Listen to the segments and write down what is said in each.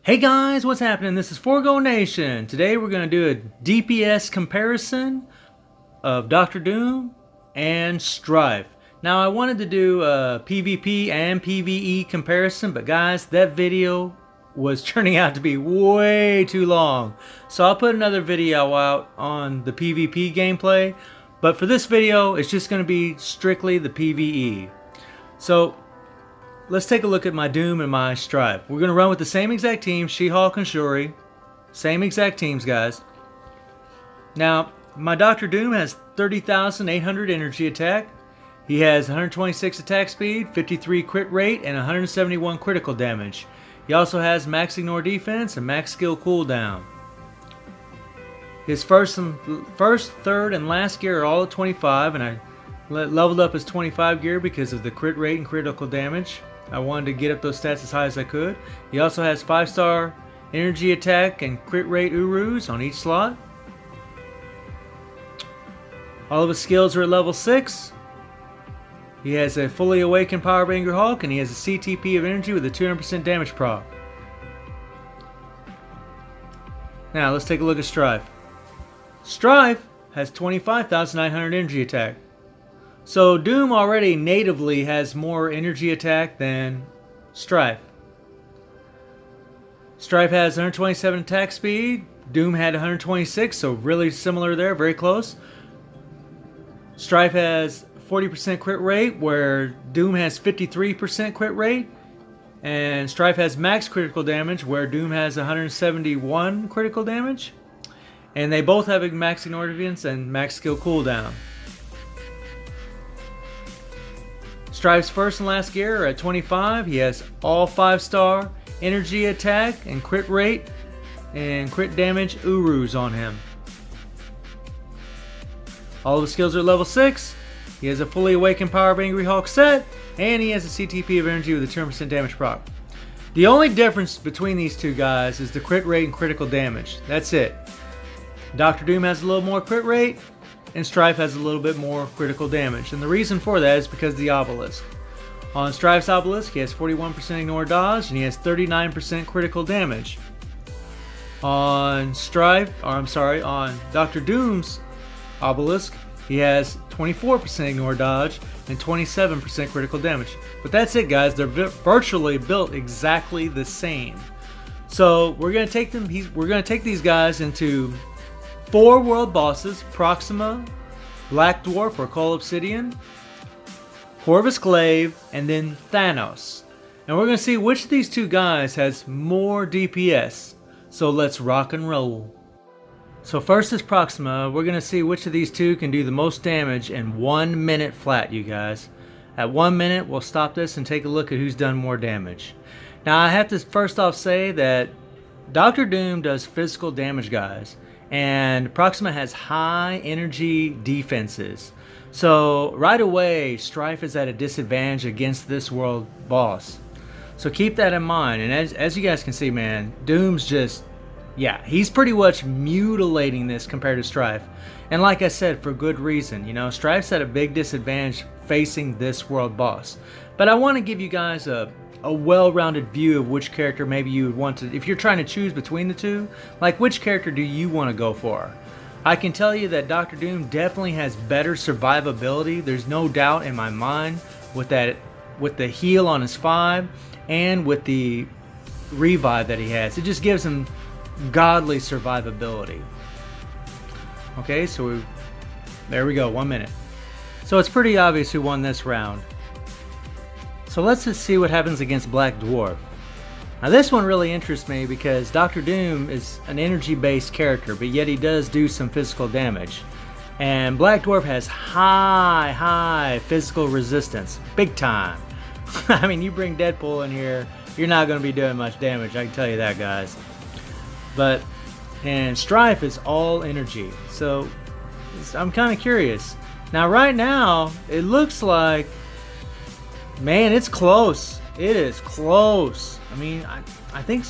Hey guys, what's happening? This is Forgo Nation. Today we're going to do a DPS comparison of Doctor Doom and Stryfe. Now I wanted to do a PvP and PvE comparison, but guys, that video was turning out to be way too long. So I'll put another video out on the PvP gameplay, but for this video, it's just going to be strictly the PvE. So let's take a look at my Doom and my Stryfe. We're going to run with the same exact team, She-Hulk and Shuri. Same exact teams, guys. Now, my Dr. Doom has 30,800 energy attack. He has 126 attack speed, 53 crit rate, and 171 critical damage. He also has max ignore defense and max skill cooldown. His first, third, and last gear are all at 25, and I leveled up his 25 gear because of the crit rate and critical damage. I wanted to get up those stats as high as I could. He also has 5-star energy attack and crit rate Urus on each slot. All of his skills are at level 6. He has a fully awakened Power of Anger Hulk, and he has a CTP of energy with a 200% damage proc. Now let's take a look at Stryfe. Stryfe has 25,900 energy attack. So Doom already natively has more energy attack than Stryfe. Stryfe has 127 attack speed. Doom had 126, so really similar there, very close. Stryfe has 40% crit rate, where Doom has 53% crit rate. And Stryfe has max critical damage, where Doom has 171 critical damage. And they both have a max ignore defense and max skill cooldown. Stryfe's first and last gear are at 25. He has all 5-star energy attack and crit rate and crit damage Urus on him. All of his skills are level 6. He has a fully awakened Power of Angry Hulk set, and he has a CTP of energy with a 200% damage proc. The only difference between these two guys is the crit rate and critical damage. That's it. Dr. Doom has a little more crit rate, and Stryfe has a little bit more critical damage. And the reason for that is because of the obelisk. On Stryfe's obelisk, he has 41% ignore dodge, and he has 39% critical damage. On on Dr. Doom's obelisk, he has 24% ignore dodge and 27% critical damage. But that's it, guys. They're virtually built exactly the same. So we're gonna take them. We're gonna take these guys into 4 world bosses: Proxima, Black Dwarf or Coal Obsidian, Corvus Glaive, and then Thanos. And we're going to see which of these two guys has more DPS. So let's rock and roll. So first is Proxima. We're going to see which of these two can do the most damage in 1 minute flat, you guys. At 1 minute, we'll stop this and take a look at who's done more damage. Now I have to first off say that Dr. Doom does physical damage, guys. And Proxima has high energy defenses. So right away, Stryfe is at a disadvantage against this world boss. So keep that in mind. And as you guys can see, man, Doom's just, yeah, he's pretty much mutilating this compared to Stryfe. And like I said, for good reason. You know, Stryfe's at a big disadvantage facing this world boss. But I want to give you guys a well-rounded view of which character maybe you would want to, if you're trying to choose between the two, like which character do you want to go for? I can tell you that Dr. Doom definitely has better survivability. There's no doubt in my mind with the heal on his 5 and with the revive that he has. It just gives him godly survivability. Okay, so there we go, 1 minute. So it's pretty obvious who won this round. So let's just see what happens against Black Dwarf. Now this one really interests me because Dr. Doom is an energy-based character, but yet he does do some physical damage. And Black Dwarf has high physical resistance. Big time. I mean, you bring Deadpool in here, you're not going to be doing much damage, I can tell you that, guys. And Stryfe is all energy. So I'm kind of curious. Now right now, it looks like, man, it's close. It is close. I mean, I think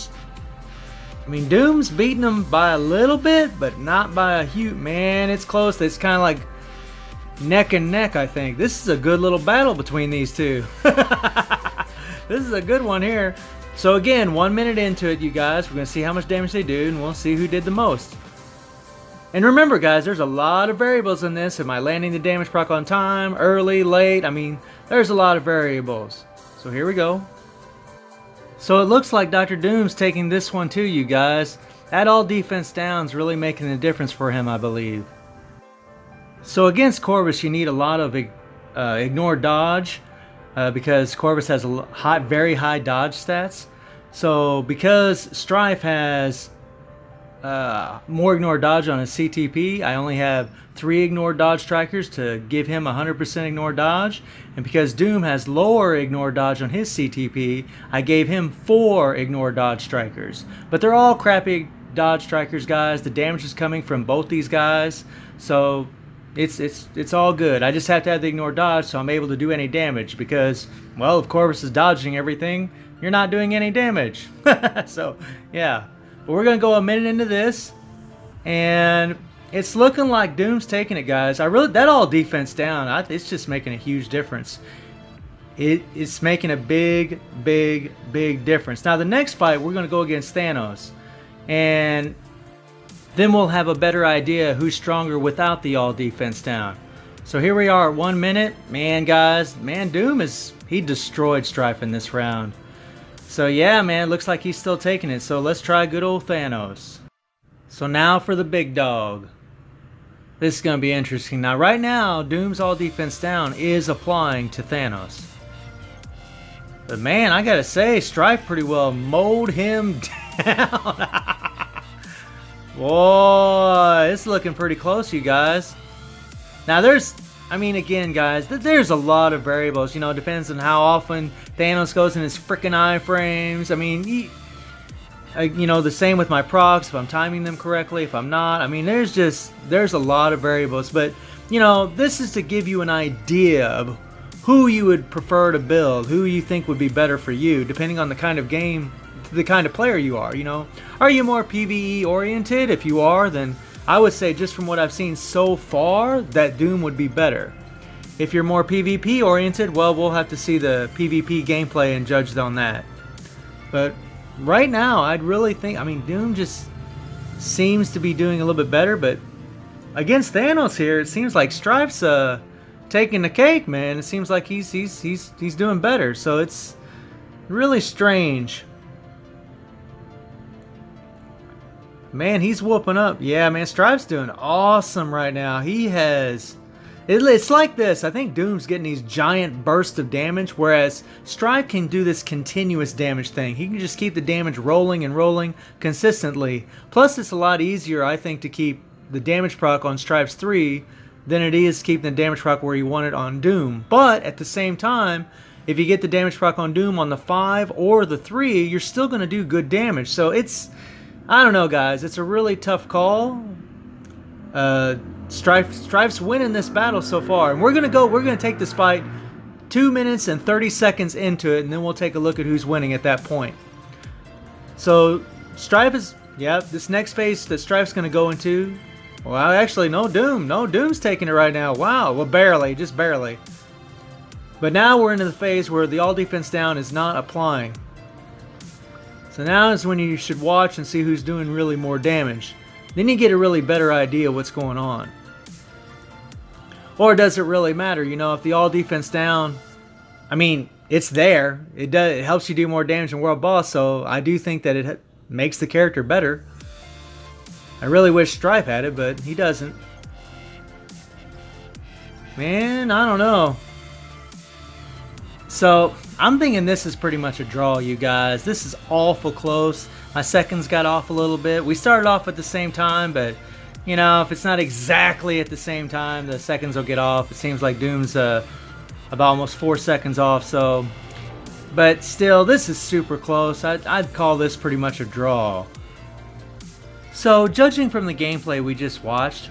Doom's beating him by a little bit, but not by a huge. Man, it's close. It's kind of like neck and neck, I think. This is a good little battle between these two. This is a good one here. So again, 1 minute into it, you guys, we're going to see how much damage they do, and we'll see who did the most. And remember, guys, there's a lot of variables in this. Am I landing the damage proc on time, early, late? I mean, there's a lot of variables. So here we go. So it looks like Dr. Doom's taking this one too, you guys. That all defense down's really making a difference for him, I believe. So against Corvus, you need a lot of ignore dodge because Corvus has very high dodge stats. So because Stryfe has more ignore dodge on his CTP, I only have 3 ignore dodge strikers to give him 100% ignore dodge, and because Doom has lower ignore dodge on his CTP, I gave him 4 ignore dodge strikers. But they're all crappy dodge strikers, guys. The damage is coming from both these guys, so it's all good. I just have to have the ignore dodge so I'm able to do any damage, because, well, if Corvus is dodging everything, you're not doing any damage. So yeah, but we're gonna go a minute into this, and it's looking like Doom's taking it, guys. That all defense down, it's just making a huge difference. It's making a big difference. Now the next fight, we're gonna go against Thanos, and then we'll have a better idea who's stronger without the all defense down. So here we are at 1 minute. Man, guys, Doom he destroyed Stryfe in this round. So yeah, man, looks like he's still taking it. So let's try good old Thanos. So now for the big dog. This is going to be interesting. Now right now, Doom's all defense down is applying to Thanos. But man, I gotta say, Stryfe pretty well mowed him down. Boy, it's looking pretty close, you guys. Now again, guys, there's a lot of variables. You know, it depends on how often Thanos goes in his freaking iframes. I mean, you know, the same with my procs, if I'm timing them correctly, if I'm not. I mean, there's a lot of variables. But, you know, this is to give you an idea of who you would prefer to build, who you think would be better for you, depending on the kind of game, the kind of player you are, you know. Are you more PvE oriented? If you are, then I would say, just from what I've seen so far, that Doom would be better. If you're more PvP oriented, well, we'll have to see the PvP gameplay and judge on that. But right now, I'd really think, I mean, Doom just seems to be doing a little bit better, but against Thanos here, it seems like Stryfe's taking the cake, man. It seems like he's doing better, so it's really strange. Man, he's whooping up. Yeah, man, Stryfe's doing awesome right now. It's like this. I think Doom's getting these giant bursts of damage, whereas Stryfe can do this continuous damage thing. He can just keep the damage rolling and rolling consistently. Plus, it's a lot easier, I think, to keep the damage proc on Stryfe's 3 than it is keeping the damage proc where you want it on Doom. But at the same time, if you get the damage proc on Doom on the 5 or the 3, you're still going to do good damage. So I don't know, guys. It's a really tough call. Stryfe's winning this battle so far, and we're gonna take this fight 2 minutes and 30 seconds into it, and then we'll take a look at who's winning at that point. So Stryfe is, this next phase that Stryfe's gonna go into. Well, actually, no, Doom's taking it right now. Wow, well, barely, just barely. But now we're into the phase where the all defense down is not applying. So now is when you should watch and see who's doing really more damage. Then you get a really better idea of what's going on. Or does it really matter? You know, if the all defense down, I mean, it's there. It helps you do more damage in World Boss, so I do think that it makes the character better. I really wish Stryfe had it, but he doesn't. Man, I don't know. So, I'm thinking this is pretty much a draw, you guys. This is awful close. My seconds got off a little bit. We started off at the same time, but, you know, if it's not exactly at the same time, the seconds will get off. It seems like Doom's about almost 4 seconds off, so... But still, this is super close. I'd call this pretty much a draw. So, judging from the gameplay we just watched,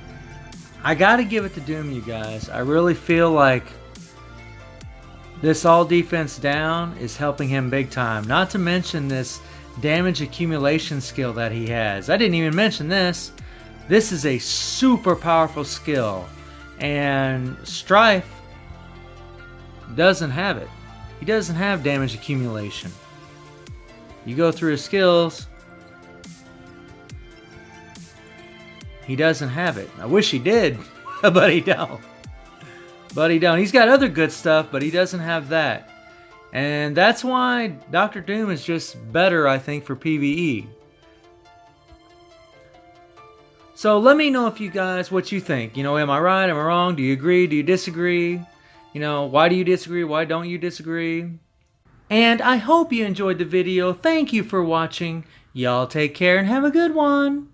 I gotta give it to Doom, you guys. I really feel like this all defense down is helping him big time. Not to mention this damage accumulation skill that he has. I didn't even mention this. This is a super powerful skill. And Stryfe doesn't have it. He doesn't have damage accumulation. You go through his skills, he doesn't have it. I wish he did, but he don't. But he don't. He's got other good stuff, but he doesn't have that. And that's why Dr. Doom is just better, I think, for PvE. So let me know if you guys, what you think. You know, am I right? Am I wrong? Do you agree? Do you disagree? You know, why do you disagree? Why don't you disagree? And I hope you enjoyed the video. Thank you for watching. Y'all take care and have a good one.